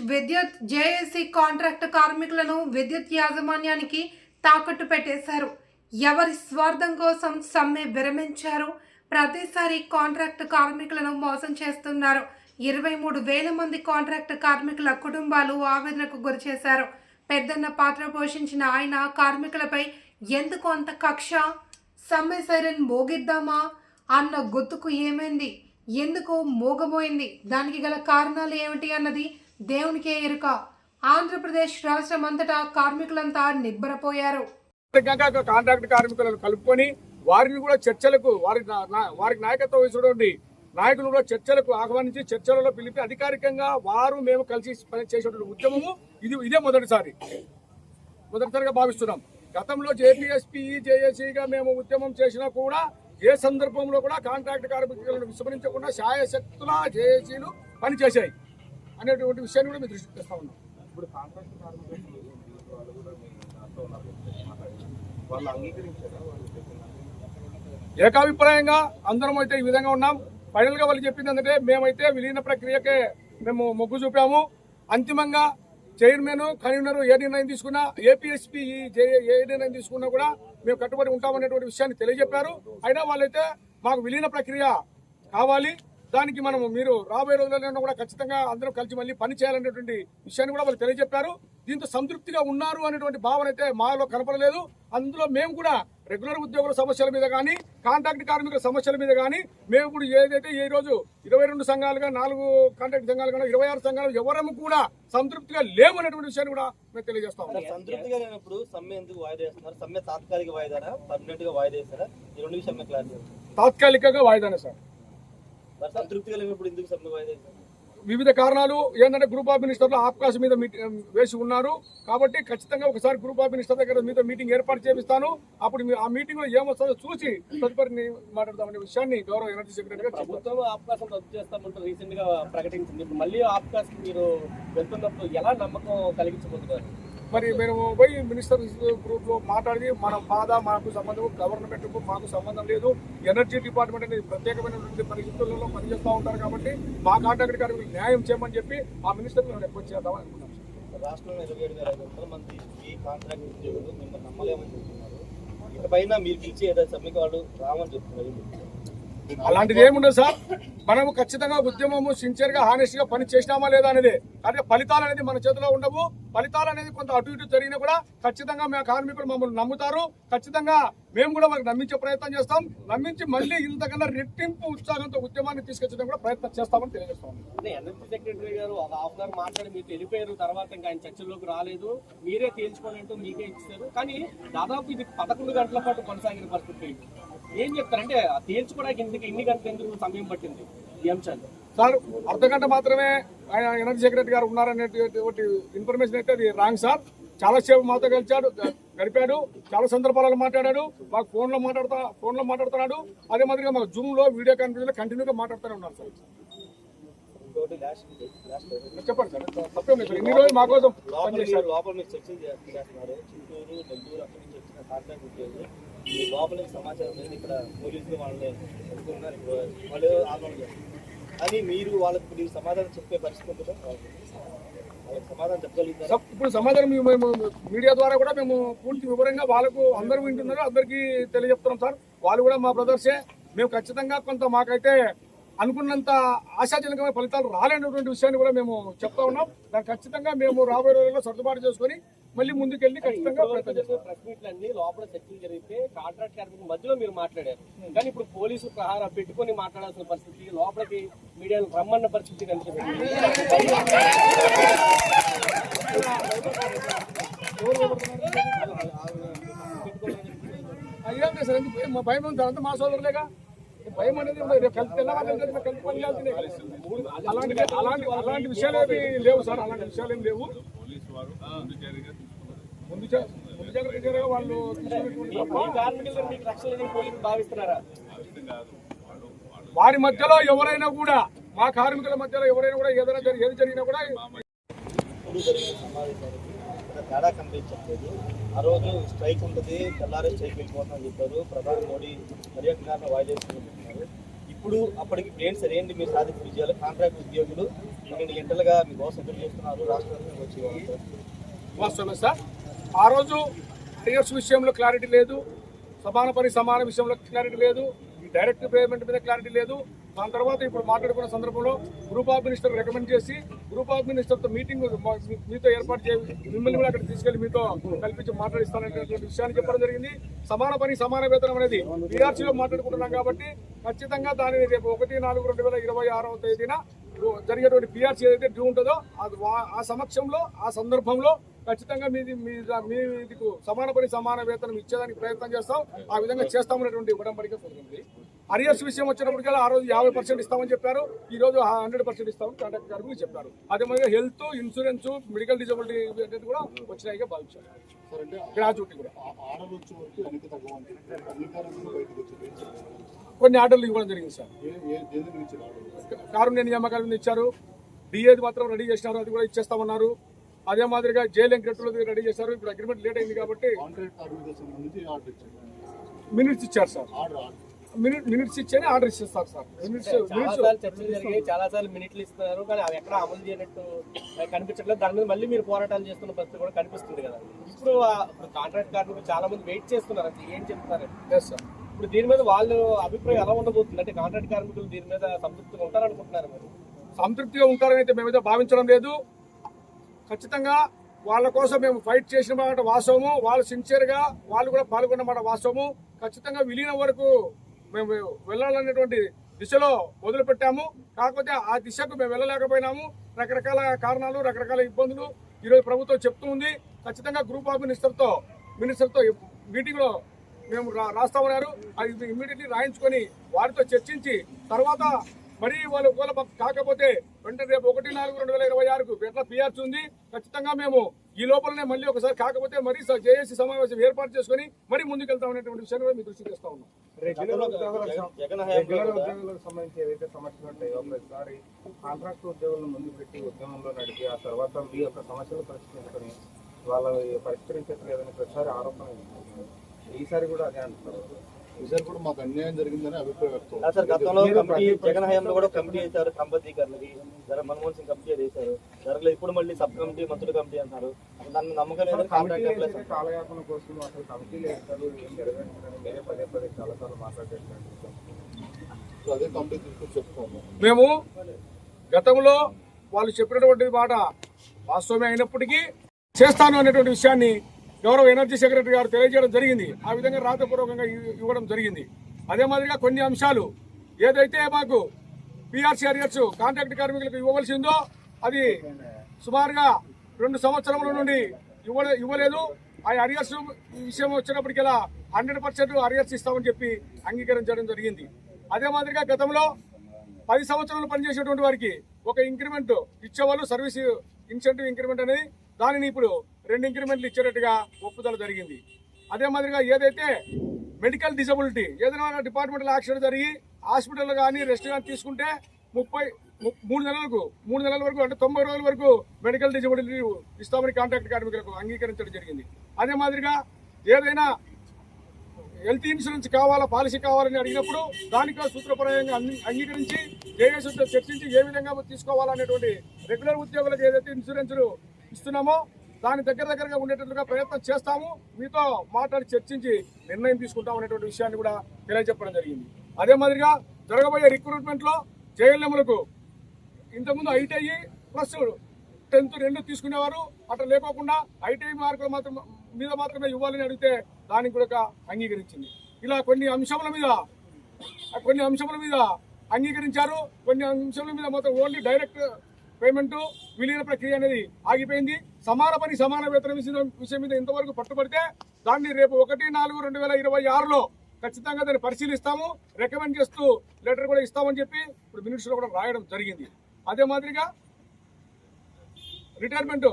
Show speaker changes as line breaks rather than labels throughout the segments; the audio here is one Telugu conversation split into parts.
విద్యుత్ జేఏసీ కాంట్రాక్ట్ కార్మికులను విద్యుత్ యాజమాన్యానికి తాకట్టు పెట్టేశారు. ఎవరి స్వార్థం కోసం సమ్మె విరమించారు. ప్రతిసారి కాంట్రాక్ట్ కార్మికులను మోసం చేస్తున్నారు. 23,000 మంది కాంట్రాక్ట్ కార్మికుల కుటుంబాలు ఆవేదనకు గురిచేశారు. పెద్దన్న పాత్ర పోషించిన ఆయన కార్మికులపై ఎందుకు అంత కక్ష? సమ్మె సైరన్ మోగిద్దామా అన్న గుర్తుకు ఏమైంది? ఎందుకు మోగబోయింది? దానికి గల కారణాలు ఏమిటి అన్నది దేవునికే ఎరుక. ఆంధ్రప్రదేశ్ రాష్ట్రం అంతటా కార్మికులంతా నిబ్బరపోయారు.
కాంట్రాక్ట్ కార్మికులను కలుపుకొని వారిని కూడా చర్చలకు వారికి నాయకత్వం వహించినటువంటి నాయకులు కూడా చర్చలకు ఆహ్వానించి చర్చలలో పిలిపి అధికారికంగా వారు మేము కలిసి చేసేటువంటి ఉద్యమము ఇదే మొదటిసారిగా భావిస్తున్నాం. గతంలో జేపీఎస్పీ జేఏసీగా మేము ఉద్యమం చేసినా కూడా ఏ సందర్భంలో కూడా కాంట్రాక్ట్ కార్మికులను విస్మరించకుండా శాయశక్తుల జేఏసీలు పనిచేశాయి అనేటువంటి విషయాన్ని కూడా మేము దృష్టికి తెస్తా ఉన్నాం.
ఇప్పుడు కాంట్రాక్ట్ కార్మికులు వాళ్ళు అంగీకరించారా?
ఏకాభిప్రాయంగా అందరం అయితే ఈ విధంగా ఉన్నాం. ఫైనల్ గా వాళ్ళు చెప్పింది ఏంటంటే మేమైతే విలీన ప్రక్రియకే మేము మొగ్గు చూపాము. అంతిమంగా చైర్మన్ కన్వీనర్ ఏ నిర్ణయం తీసుకున్నా ఏపీఎస్పీ ఏ నిర్ణయం తీసుకున్నా కూడా మేము కట్టుబడి ఉంటామనేటువంటి విషయాన్ని తెలియజెప్పారు. అయినా వాళ్ళైతే మాకు విలీన ప్రక్రియ కావాలి, దానికి మనము మీరు రాబోయే రోజుల్లో కూడా ఖచ్చితంగా అందరం కలిసి మళ్ళీ పని చేయాలనేటువంటి విషయాన్ని కూడా వాళ్ళు తెలియజెప్పారు. దీంతో సంతృప్తిగా ఉన్నారు అనేటువంటి భావన అయితే మాలో కనపడలేదు. అందులో మేము కూడా రెగ్యులర్ ఉద్యోగుల సమస్యల మీద కానీ కాంట్రాక్ట్ కార్మికుల సమస్యల మీద కానీ మేము ఇప్పుడు ఏదైతే ఈ రోజు 22 సంఘాలుగా 4 కాంట్రాక్ట్ సంఘాలు కానీ 26 సంఘాలు ఎవరము కూడా సంతృప్తిగా లేవనేటువంటి విషయాన్ని కూడా మేము తెలియజేస్తాం.
సంతృప్తిగా లేనప్పుడు సమ్మె ఎందుకు వాయిదా వేస్తున్నారు? సమ్మె తాత్కాలిక వాయిదానా పర్మనెంట్ గా వాయిదా వేస్తారా? ఈ రెండు విషయం క్లారిటీ.
తాత్కాలికంగా వాయిదానే సార్.
సంతృప్తిగా లేనప్పుడు ఎందుకు సమ్మె వాయిదా వేస్తారు?
వివిధ కారణాలు ఏంటంటే గ్రూప్ ఆఫ్ మినిస్టర్లు ఆప్కాస్ మీద వేసి ఉన్నారు కాబట్టి ఖచ్చితంగా ఒకసారి గ్రూప్ ఆఫ్ మినిస్టర్ దగ్గర మీతో మీటింగ్ ఏర్పాటు చేపిస్తాను. అప్పుడు ఆ మీటింగ్ లో ఏమొస్తుందో చూసి తదుపరి మాట్లాడదామనే విషయాన్ని గౌరవ ఎనర్జీ సెక్రటరీ గారు
ప్రభుత్వం ఆప్కాసం రద్దు చేస్తామంటూ రీసెంట్ గా ప్రకటించింది. ఇప్పుడు మళ్ళీ ఆప్కాస్ మీరు వెళ్తున్నప్పుడు ఎలా నమ్మకం కలిగించబోతున్నారు?
మరి మేము పోయి మినిస్టర్ గ్రూప్ లో మాట్లాడి మన బాధ మాకు సంబంధం, గవర్నమెంట్ కు మాకు సంబంధం లేదు, ఎనర్జీ డిపార్ట్మెంట్ అనేది ప్రత్యేకమైనటువంటి పరిస్థితులలో పనిచేస్తూ ఉంటారు కాబట్టి మా కాంట్రాక్ట్ కార్మికులు న్యాయం చేయమని చెప్పి ఆ మినిస్టర్ రిక్వెస్ట్ చేద్దామని అనుకున్నాం.
రాష్ట్రంలో 27,500 మంది ఈ కాంట్రాక్ట్ ఉద్యోగులు మిమ్మల్ని నమ్మలేమని చెప్తున్నారు. ఇకపైన మీరు పిలిచి ఏదైనా సమ్మెకి వాళ్ళు రామని చెప్తున్నారు.
అలాంటిది ఏముండదు సార్. మనము ఖచ్చితంగా ఉద్యమము సిన్సియర్ గా హానెస్ట్ గా పని చేసినామా లేదా అనేది, కానీ ఫలితాలు అనేది మన చేతిలో ఉండవు. ఫలితాలు అనేది కొంత అటు ఇటు జరిగినా కూడా ఖచ్చితంగా మా కార్మికులు మమ్మల్ని నమ్ముతారు. ఖచ్చితంగా మేము కూడా వాళ్ళకి నమ్మించే ప్రయత్నం చేస్తాం. నమ్మించి మళ్ళీ ఇంతకన్నా రెట్టింపు ఉత్సాహంతో ఉద్యమాన్ని తీసుకొచ్చడం కూడా ప్రయత్నం చేస్తామని తెలియజేస్తాం.
ఎనర్జీ సెక్రటరీ గారు ఒక హాఫ్ అన్ అవర్ మాట్లాడి మీరు వెళ్ళిపోయారు. తర్వాత ఇంకా ఆయన చర్చల్లోకి రాలేదు, మీరే తేల్చుకోవాలంటూ మీకే ఇచ్చారు. కానీ దాదాపు ఇది 11 గంటల పాటు కొనసాగిన పరిస్థితి. ఏం చెప్తారంటే తేల్చుకోవడానికి ఇన్ని గంటలు ఎందుకు సమయం పట్టింది ఈ అంశాలు?
సార్, అర్ధగంట మాత్రమే ఆయన ఎనర్జీ సెక్రటరీ గారు ఉన్నారనేటువంటి ఇన్ఫర్మేషన్ అయితే అది రాంగ్ సార్. చాలాసేపు మాతో గడిపాడు, చాలా సందర్భాలలో మాట్లాడాడు, మాకు ఫోన్లో మాట్లాడుతున్నాడు. అదే మాదిరిగా మాకు జూమ్ లో వీడియో కాన్ఫరెన్స్ లో కంటిన్యూగా మాట్లాడుతూనే ఉన్నారు సార్. చెప్పండి సార్, తప్పేం లేదు. ఇన్ని రోజులు మా కోసం
లోపల మీరు చర్చలు చేస్తున్నారు. చిత్తూరు, నెల్లూరు అక్కడి నుంచి వచ్చిన కాంట్రాక్ట్ ఉద్యోగులు మీ లోపల సమాచారం లేదు. ఇక్కడ పోలీసులు వాళ్ళని ఎదుర్కొన్నారు, వాళ్ళు ఆందోళన చేస్తారు. అని మీరు వాళ్ళకి సమాధానం చెప్పే పరిస్థితి ఉంటుందా? వాళ్ళకి సమాధానం చెప్పగలుగుతారా?
ఇప్పుడు సమాధానం మేము మీడియా ద్వారా కూడా మేము పూర్తి వివరంగా వాళ్ళకు అందరూ వింటున్నారు, అందరికీ తెలియజెప్తున్నాం సార్. వాళ్ళు కూడా మా బ్రదర్సే. మేము ఖచ్చితంగా కొంత మాకైతే అనుకున్నంత ఆశాజనకమైన ఫలితాలు రాలేనటువంటి విషయాన్ని కూడా మేము చెప్తా ఉన్నాం. దాన్ని ఖచ్చితంగా మేము రాబోయే రోజుల్లో సర్దుబాటు చేసుకుని మళ్ళీ ముందుకెళ్ళి ఖచ్చితంగా ప్రయత్నం చేస్తాం.
ప్రెస్ మీట్లన్నీ లోపల చర్చలు జరిగితే కాంట్రాక్ట్ కార్మికుల మధ్యలో మీరు మాట్లాడారు, కానీ ఇప్పుడు పోలీసులు ప్రహారం పెట్టుకుని మాట్లాడాల్సిన పరిస్థితి, లోపలికి మీడియాను రమ్మన్న పరిస్థితి కనిపిస్తుంది.
అయ్యాం సార్, ఎందుకు మా భయం ఉంది? అంతా మా సోదరులేగా. భయం అనేది అలాంటి విషయాలు ఏమి లేవు సార్. అలాంటి విషయాలు ఏమి లేవు. ముందు జాగ్రత్తగా వాళ్ళు వారి మధ్యలో ఎవరైనా కూడా, మా కార్మికుల మధ్యలో ఎవరైనా కూడా ఏదైనా ఏది జరిగినా కూడా
తేడా కనిపించట్లేదు. ఆ రోజు స్ట్రైక్ ఉంటుంది, తెల్లారే స్ట్రైక్ వెళ్ళిపోతామని చెప్పారు. ప్రధాని మోడీ పర్యటన వాయిదా వేసుకుంటున్నారు. ఇప్పుడు అప్పటికి ప్లేన్ సరైనది మీరు సాధించిన విజయాలు కాంట్రాక్ట్ ఉద్యోగులు ఇన్ని గంటలుగా మీ బాస్ ఎదురు చేస్తున్నారు రాష్ట్రానికి వచ్చి
వాస్తవమే సార్. ఆ రోజు టీఎస్ విషయంలో క్లారిటీ లేదు, సమాన పని సమాన విషయంలో క్లారిటీ లేదు, ఈ డైరెక్ట్ పేమెంట్ మీద క్లారిటీ లేదు. దాని తర్వాత ఇప్పుడు మాట్లాడుకున్న సందర్భంలో గ్రూప్ ఆఫ్ మినిస్టర్ రికమెండ్ చేసి గ్రూప్ ఆఫ్ మినిస్టర్తో మీటింగ్ మీతో ఏర్పాటు చేసి మిమ్మల్ని కూడా అక్కడ తీసుకెళ్లి మీతో కల్పించి మాట్లాడిస్తాననేటువంటి విషయాన్ని చెప్పడం జరిగింది. సమాన పని సమాన వేతనం అనేది పీఆర్సీలో మాట్లాడుకుంటున్నాం కాబట్టి ఖచ్చితంగా దానిని రేపు 1/4/2026 తేదీన జరిగేటువంటి పీఆర్సీ ఏదైతే డ్యూ ఉంటుందో అది ఆ సమక్షంలో ఆ సందర్భంలో ఖచ్చితంగా మీదికు సమాన పని సమాన వేతనం ఇచ్చేదానికి ప్రయత్నం చేస్తాం. ఆ విధంగా చేస్తామనేటువంటి ఉడంబడిక జరిగింది. అరియర్స్ విషయం వచ్చినప్పటికల్లా ఆ రోజు 50% ఇస్తామని చెప్పారు, ఈ రోజు 100% ఇస్తామని కాంట్రాక్ట్ గారికి చెప్పారు. అదే మాదిరిగా హెల్త్ ఇన్సూరెన్స్ మెడికల్ డిజబిలిటీ అనేది కూడా వచ్చినాయిగా భావించారు. గ్రాడ్యుయేట్ కూడా కొన్ని ఆర్డర్లు ఇవ్వడం జరిగింది సార్. కారుణ్య నియామకాల మీద ఇచ్చారు, డిఏది మాత్రం రెడీ చేసినారు, అది కూడా ఇచ్చేస్తామన్నారు. అదే మాదిరిగా జైలు ఎంక్రెట్లు రెడీ చేశారు. ఇప్పుడు అగ్రిమెంట్ లేట్ అయింది కాబట్టి మినిట్స్ ఇచ్చారు సార్. మినిట్స్ ఇచ్చేనే ఆర్డర్ ఇచ్చేస్తారు సార్.
చాలా సార్లు మినిట్లు ఇస్తున్నారు కానీ అవి ఎక్కడ అమలు చేయనట్టు కనిపించట్లేదు. దాని మీద మళ్ళీ మీరు పోరాటాలు చేస్తున్న పరిస్థితి కూడా కనిపిస్తుంది కదా. ఇప్పుడు కాంట్రాక్ట్ కార్మికులు చాలా మంది వెయిట్ చేస్తున్నారు, అంటే ఏం చెప్తున్నారు
సార్?
ఇప్పుడు దీని మీద వాళ్ళ అభిప్రాయం ఎలా ఉండబోతుంది? అంటే కాంట్రాక్ట్ కార్మికులు దీని మీద సంతృప్తిగా ఉంటారనుకుంటున్నారు? మరి
సంతృప్తిగా ఉంటారని అయితే మేమైతే భావించడం లేదు. ఖచ్చితంగా వాళ్ళ కోసం మేము ఫైట్ చేసిన మాట వాస్తవము, వాళ్ళు సిన్సియర్గా వాళ్ళు కూడా పాల్గొన్న మాట వాస్తవము. ఖచ్చితంగా విలీనం వరకు మేము వెళ్ళాలనేటువంటి దిశలో మొదలుపెట్టాము. కాకపోతే ఆ దిశకు మేము వెళ్ళలేకపోయినాము. రకరకాల కారణాలు, రకరకాల ఇబ్బందులు ఈరోజు ప్రభుత్వం చెప్తూ ఉంది. ఖచ్చితంగా గ్రూప్ ఆఫ్ మినిస్టర్తో మీటింగ్లో మేము రాస్తామన్నారు. అది ఇమ్మీడియట్లీ రాయించుకొని వారితో చర్చించి తర్వాత మరి వాళ్ళు ఒకవేళ కాకపోతే వెంటనే రేపు 1/4/2026 ఎట్లా పీఆర్సీ ఉంది. ఖచ్చితంగా మేము ఈ లోపలనే మళ్ళీ ఒకసారి కాకపోతే మరీ జేఏసీ సమావేశం ఏర్పాటు చేసుకుని మరీ ముందుకెళ్తామనేటువంటి విషయాన్ని కూడా మీ దృష్టికి తెస్తా ఉన్నాం.
రెగ్యులర్ ఉద్యోగులకు సంబంధించి ఏవైతే సమస్యలు ఉంటాయో ప్రతిసారి కాంట్రాక్ట్ ఉద్యోగులను ముందు పెట్టి ఉద్యమంలో నడిపి ఆ తర్వాత మీ యొక్క సమస్యలు పరిష్కరించుకొని వాళ్ళ పరిష్కరించట్లేదని ప్రతిసారి ఆరోపణ ఉంది. ఈసారి కూడా అదే అంటున్నారు.
ఈసారి కూడా మాకు అన్యాయం జరిగిందని అభిప్రాయం వ్యక్తం.
సార్ గతంలో కమిటీ జగన్ హయాంలో కూడా కమిటీ వేశారు, క్రమబద్ధీకరణకి మన్మోహన్ సింగ్ కమిటీ వేశారు, జరగలేదు. ఇప్పుడు మళ్ళీ సబ్ కమిటీ మంత్రుల కమిటీ అంటారు. దాన్ని నమ్మకం లేదని కాంట్రాక్ట్
కాలయాపన కోసం అసలు కమిటీలు వేస్తారు, ఏం జరగట్లేదని వేరే పదే చాలాసార్లు మాట్లాడేటువంటి
అదే కమిటీ తీసుకొని చెప్పుకోము.
మేము గతంలో వాళ్ళు చెప్పినటువంటి మాట వాస్తవమే అయినప్పటికీ చేస్తాను అనేటువంటి విషయాన్ని గౌరవ ఎనర్జీ సెక్రటరీ గారు తెలియజేయడం జరిగింది. ఆ విధంగా రాతపూర్వకంగా ఇవ్వడం జరిగింది. అదే మాదిరిగా కొన్ని అంశాలు ఏదైతే మాకు పీఆర్సీ అరియర్స్ కాంట్రాక్ట్ కార్మికులకు ఇవ్వవలసిందో అది సుమారుగా 2 సంవత్సరముల నుండి ఇవ్వలేదు. ఆ అరియర్స్ విషయం వచ్చినప్పటికీ 100% అరియర్స్ ఇస్తామని చెప్పి అంగీకరించడం జరిగింది. అదే మాదిరిగా గతంలో 10 సంవత్సరాలు పనిచేసేటువంటి వారికి ఒక ఇంక్రిమెంట్ ఇచ్చేవాళ్ళు, సర్వీస్ ఇన్సెంటివ్ ఇంక్రిమెంట్ అనేది, దానిని ఇప్పుడు 2 ఇంక్రిమెంట్లు ఇచ్చేటట్టుగా ఒప్పుదల జరిగింది. అదే మాదిరిగా ఏదైతే మెడికల్ డిజబిలిటీ ఏదైనా డిపార్ట్మెంటల్ యాక్సిడెంట్ జరిగి హాస్పిటల్ కానీ రెస్ట్ కానీ తీసుకుంటే 3 నెలల వరకు అంటే 90 రోజుల వరకు మెడికల్ డిజబిలిటీ ఇస్తామని కాంట్రాక్ట్ కార్మికులకు అంగీకరించడం జరిగింది. అదే మాదిరిగా ఏదైనా హెల్త్ ఇన్సూరెన్స్ కావాలా, పాలసీ కావాలని అడిగినప్పుడు దానికి సూత్రప్రాయంగా అంగీకరించి జేఏసీతో చర్చించి ఏ విధంగా తీసుకోవాలనేటువంటి రెగ్యులర్ ఉద్యోగులకు ఏదైతే ఇన్సూరెన్స్లు ఇస్తున్నామో దాని దగ్గరగా ఉండేటట్లుగా ప్రయత్నం చేస్తాము. మీతో మాట్లాడి చర్చించి నిర్ణయం తీసుకుంటాం అనేటువంటి విషయాన్ని కూడా తెలియజెప్పడం జరిగింది. అదే మాదిరిగా జరగబోయే రిక్రూట్మెంట్లో జేఎల్ఎంలకు ఇంతకుముందు ఐటీఐ ప్లస్ 10th 2 తీసుకునేవారు, అట్లా లేకోకుండా ఐటీఐ మార్కుల మీద మాత్రమే ఇవ్వాలని అడిగితే దానికి కూడా అంగీకరించింది. ఇలా కొన్ని అంశముల మీద అంగీకరించారు. కొన్ని అంశముల మీద మాత్రం ఓన్లీ డైరెక్ట్ పేమెంట్ విలీన ప్రక్రియ అనేది ఆగిపోయింది. సమాన పని సమాన వేతన విషయం మీద ఇంతవరకు పట్టుబడితే దాన్ని రేపు 1/4/2026 ఖచ్చితంగా దాన్ని పరిశీలిస్తాము, రికమెండ్ చేస్తూ లెటర్ కూడా ఇస్తామని చెప్పి ఇప్పుడు మినిట్స్లో కూడా రాయడం జరిగింది. అదే మాదిరిగా రిటైర్మెంట్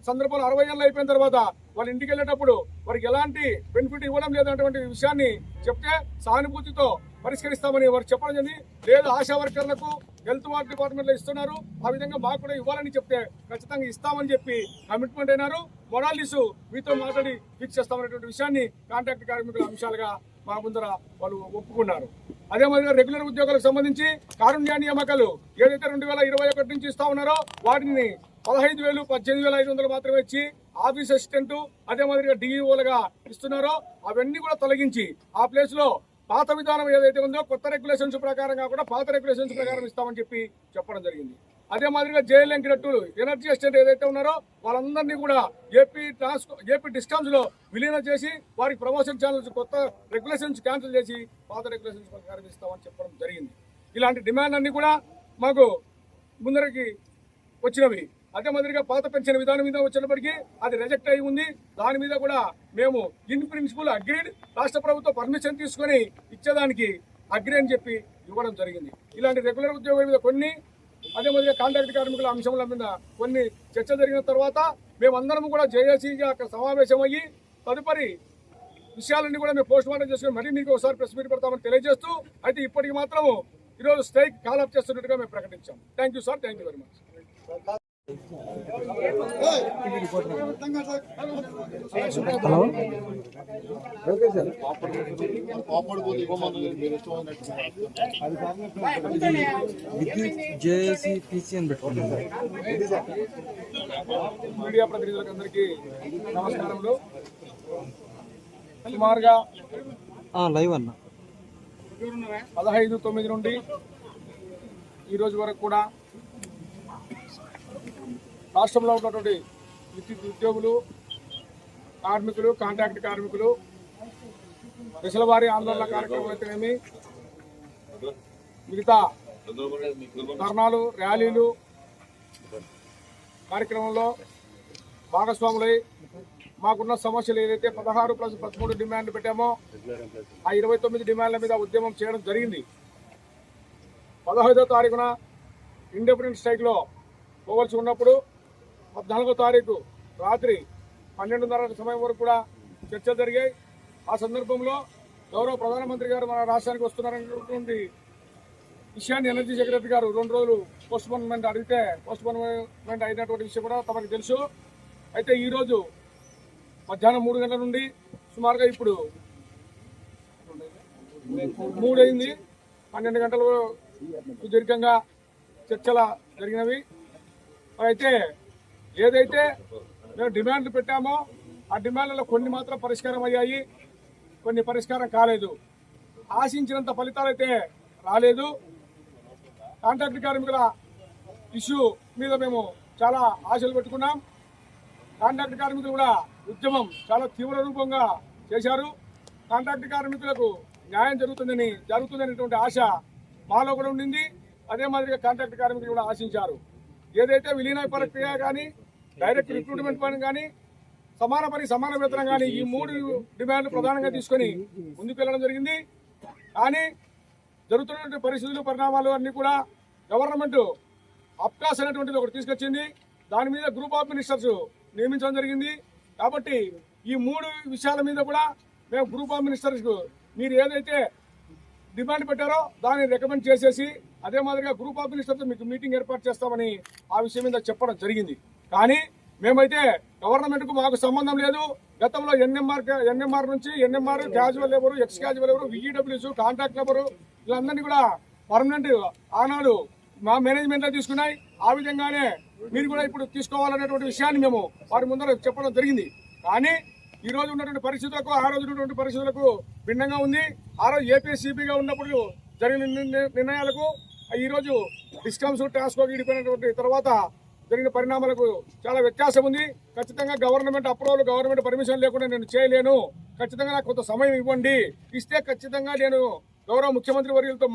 సందర్భంలో 60 ఏళ్ళు అయిపోయిన తర్వాత వాళ్ళ ఇంటికి వెళ్ళేటప్పుడు వారికి ఎలాంటి బెనిఫిట్ ఇవ్వడం లేదన్నటువంటి విషయాన్ని చెప్తే సానుభూతితో పరిష్కరిస్తామని వారు చెప్పడం జరిగింది. లేదు ఆశా వర్కర్లకు హెల్త్ వార్డ్ డిపార్ట్మెంట్లో ఇస్తున్నారు, ఆ విధంగా మాకు కూడా ఇవ్వాలని చెప్తే ఖచ్చితంగా ఇస్తామని చెప్పి కమిట్మెంట్ అయినారు. మొడాలిటీస్ మీతో మాట్లాడి ఫిక్స్ చేస్తామనేటువంటి విషయాన్ని కాంట్రాక్ట్ కార్మికుల అంశాలుగా మా ముందర వాళ్ళు ఒప్పుకున్నారు. అదే మాదిరిగా రెగ్యులర్ ఉద్యోగులకు సంబంధించి కారుణ్య నియామకాలు ఏదైతే 2021 నుంచి ఇస్తా ఉన్నారో వాటిని 15,000, 18,500 మాత్రమే ఇచ్చి ఆఫీస్ అసిస్టెంట్ అదే మాదిరిగా డిఈఓలుగా ఇస్తున్నారో అవన్నీ కూడా తొలగించి ఆ ప్లేస్ లో పాత విధానం ఏదైతే ఉందో కొత్త రెగ్యులేషన్స్ ప్రకారం కాకుండా పాత రెగ్యులేషన్స్ ప్రకారం ఇస్తామని చెప్పడం జరిగింది. అదే మాదిరిగా జేఎల్ఎం గ్రేడ్లు ఎనర్జీ అసిస్టెంట్ ఏదైతే ఉన్నారో వాళ్ళందరినీ కూడా ఏపీ డిస్కామ్స్ లో విలీనం చేసి వారికి ప్రమోషన్ ఛానల్స్ కొత్త రెగ్యులేషన్స్ క్యాన్సిల్ చేసి పాత రెగ్యులేషన్స్ ప్రకారం ఇస్తామని చెప్పడం జరిగింది. ఇలాంటి డిమాండ్ అన్ని కూడా మాకు ముందరికి వచ్చినవి. అదే మాదిరిగా పాత పెన్షన్ విధానం మీద వచ్చినప్పటికీ అది రిజెక్ట్ అయి ఉంది. దాని మీద కూడా మేము ఇన్ ప్రిన్సిపల్ అగ్రీడ్, రాష్ట్ర ప్రభుత్వం పర్మిషన్ తీసుకొని ఇచ్చేదానికి అగ్రీ అని చెప్పి ఇవ్వడం జరిగింది. ఇలాంటి రెగ్యులర్ ఉద్యోగుల మీద కొన్ని అదే మాదిరిగా కాంట్రాక్ట్ కార్మికుల అంశముల మీద కొన్ని చర్చ జరిగిన తర్వాత మేమందరం కూడా జేఏసీగా అక్కడ సమావేశం అయ్యి తదుపరి విషయాలన్నీ కూడా మేము పోస్ట్ మార్టం చేసుకుని మరీ మీకు ఒకసారి ప్రెస్ మీట్ పెడతామని తెలియజేస్తూ అయితే ఇప్పటికి మాత్రం ఈరోజు స్ట్రైక్ కాల్ అప్ చేస్తున్నట్టుగా మేము ప్రకటించాం. Thank you sir, thank you very much.
కాపాడుకోదు ఇవ్వమని మీరు ఇష్టమైనట్టు
జేఏసీ పీసీ అని పెట్టుకున్నాం.
మీడియా ప్రతినిధులకు అందరికీ నమస్కారములు. సుమారుగా
లైవ్ అన్న
15/9 నుండి ఈ రోజు వరకు కూడా రాష్ట్రంలో ఉన్నటువంటి విద్యుత్ ఉద్యోగులు, కార్మికులు, కాంట్రాక్ట్ కార్మికులు దశల వారీ ఆందోళన కార్యక్రమం అయితేనేమి, మిగతా ధర్నాలు, ర్యాలీలు కార్యక్రమంలో భాగస్వాములై మాకున్న సమస్యలు ఏదైతే 16+13 డిమాండ్లు పెట్టామో ఆ 29 డిమాండ్ల మీద ఉద్యమం చేయడం జరిగింది. 15వ తారీఖున ఇండిపెండెంట్ స్ట్రైక్లో పోవలసి ఉన్నప్పుడు 14వ తారీఖు రాత్రి 12:30 సమయం వరకు కూడా చర్చలు జరిగాయి. ఆ సందర్భంలో గౌరవ ప్రధానమంత్రి గారు మన రాష్ట్రానికి వస్తున్నారనేటువంటి విషయాన్ని ఎనర్జీ సెక్రటరీ గారు 2 రోజులు పోస్ట్పోన్మెంట్ అడిగితే పోస్ట్పోన్మెంట్ అయినటువంటి విషయం కూడా తమకు తెలుసు. అయితే ఈరోజు మధ్యాహ్నం 3 గంటల నుండి సుమారుగా ఇప్పుడు 3 అయింది. 12 గంటలు సుదీర్ఘంగా చర్చల జరిగినవి. అయితే ఏదైతే మేము డిమాండ్లు పెట్టామో ఆ డిమాండ్లలో కొన్ని మాత్రం పరిష్కారం అయ్యాయి, కొన్ని పరిష్కారం కాలేదు. ఆశించినంత ఫలితాలు అయితే రాలేదు. కాంట్రాక్ట్ కార్మికుల ఇష్యూ మీద మేము చాలా ఆశలు పెట్టుకున్నాం. కాంట్రాక్ట్ కార్మికులు కూడా ఉద్యమం చాలా తీవ్ర రూపంగా చేశారు. కాంట్రాక్ట్ కార్మికులకు న్యాయం జరుగుతుందనేటువంటి ఆశ మాలో కూడా ఉండింది. అదే మాదిరిగా కాంట్రాక్ట్ కార్మికులు కూడా ఆశించారు. ఏదైతే విలీన ప్రక్రియ కానీ, డైరెక్ట్ రిక్రూట్మెంట్ పని కానీ, సమాన పని సమాన వేతనం కానీ ఈ 3 డిమాండ్లు ప్రధానంగా తీసుకొని ముందుకు వెళ్ళడం జరిగింది. కానీ జరుగుతున్నటువంటి పరిస్థితులు, పరిణామాలు అన్నీ కూడా గవర్నమెంట్ అప్కాస్ అనేటువంటిది ఒకటి తీసుకొచ్చింది. దాని మీద గ్రూప్ ఆఫ్ మినిస్టర్స్ నియమించడం జరిగింది. కాబట్టి ఈ 3 విషయాల మీద కూడా మేము గ్రూప్ ఆఫ్ మినిస్టర్స్ మీరు ఏదైతే డిమాండ్ పెట్టారో దాన్ని రికమెండ్ చేసేసి అదే మాదిరిగా గ్రూప్ ఆఫ్ మినిస్టర్తో మీకు మీటింగ్ ఏర్పాటు చేస్తామని ఆ విషయం మీద చెప్పడం జరిగింది. కానీ మేమైతే గవర్నమెంట్కు మాకు సంబంధం లేదు. గతంలో ఎన్ఎంఆర్ నుంచి NMR, casual labour, ex casual labour, విఈడబ్ల్యూస్, కాంట్రాక్ట్ లేబరు వీళ్ళందరినీ కూడా పర్మనెంట్ ఆనాడు మా మేనేజ్మెంట్లో తీసుకున్నాయి. ఆ విధంగానే మీరు కూడా ఇప్పుడు తీసుకోవాలనేటువంటి విషయాన్ని మేము వారి ముందర చెప్పడం జరిగింది. కానీ ఈ రోజు ఉన్నటువంటి పరిస్థితులకు ఆ రోజు ఉన్నటువంటి పరిస్థితులకు భిన్నంగా ఉంది. ఆ రోజు ఏపీఎస్సీబీగా ఉన్నప్పుడు జరిగిన నిర్ణయాలకు ఈ రోజు డిస్కామ్స్ టాస్క్ విడిపోయినటువంటి తర్వాత జరిగిన పరిణామాలకు చాలా వ్యత్యాసం ఉంది. ఖచ్చితంగా గవర్నమెంట్ అప్రూవల్, గవర్నమెంట్ పర్మిషన్ లేకుండా నేను చేయలేను. ఖచ్చితంగా నాకు కొంత సమయం ఇవ్వండి. ఇస్తే ఖచ్చితంగా నేను గౌరవ ముఖ్యమంత్రి వర్యులతో